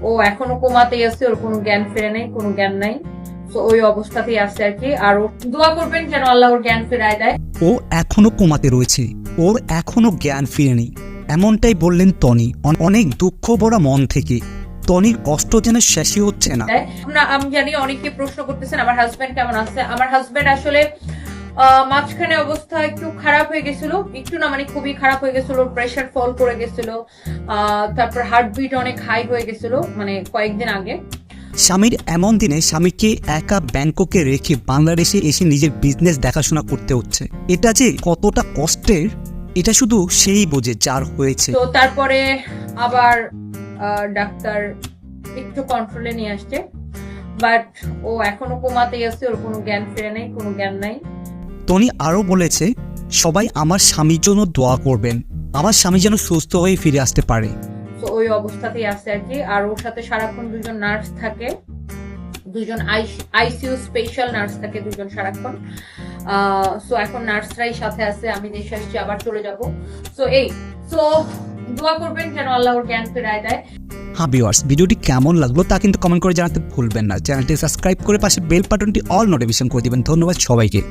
ও এখনো কোমাতেই আছে, ওর কোনো জ্ঞান ফিরে নেই, কোনো জ্ঞান নাই। তো ওই অবস্থাতেই আছে আর কি। আর দোয়া করবেন যেন আল্লাহ ওর জ্ঞান ফিরায় দেয়। ও এখনো কোমাতে রয়েছে, ওর এখনো জ্ঞান ফিরেনি, এমনটাই বললেন টনি অনেক দুঃখ ভরা মন থেকে। টনির কষ্ট যেন শেষই হচ্ছে না। আমি জানি অনেকে প্রশ্ন করতেছেন আমার হাজবেন্ড কেমন আছে। আমার হাজবেন্ড আসলে মাঝখানে অবস্থা একটু খারাপ হয়ে গেছিল, একটু না মানে খুবই খারাপ হয়ে গেছিল, প্রেশার ফল করে গেছিল, তারপর হার্টবিট অনেক হাই হয়ে গেছিল মানে কয়েকদিন আগে। স্বামীর এমন দিনে স্বামীকে একা ব্যাংককে রেখে বাংলাদেশে এসে নিজের বিজনেস দেখাশোনা করতে হচ্ছে, এটা যে কতটা কষ্টের এটা শুধু সেই বোঝে যার হয়েছে। তো তারপরে আবার ডাক্তার একটু কন্ট্রোলে নিয়ে আসছে, বাট ও এখনো কোমাতেই আছে, ওর কোনো জ্ঞান ফিরে নেই, কোনো জ্ঞান নাই। টনি আরও বলেছে, সবাই আমার স্বামীর জন্য দোয়া করবেন, আমার স্বামী যেন সুস্থ হয়ে ফিরে আসতে পারে। তো ওই অবস্থাতেই আছে আর কি। আর ওর সাথে সারাক্ষণ দুজন নার্স থাকে, দুজন আইসিইউ স্পেশাল নার্স থাকে দুজন সারাক্ষণ। সো এখন নার্সরাই সাথে আছে, আমি দেশে আসছি, আবার চলে যাব। সো দোয়া করবেন যেন আল্লাহ ওর জ্ঞান ফিরায় দেয়। হ্যাঁ ভিউয়ার্স, ভিডিওটি কেমন লাগলো তা কিন্তু কমেন্ট করে জানাতে ভুলবেন না। চ্যানেলটি সাবস্ক্রাইব করে পাশে বেল বাটনটি অল নোটিফিকেশন করে দিবেন। ধন্যবাদ সবাইকে।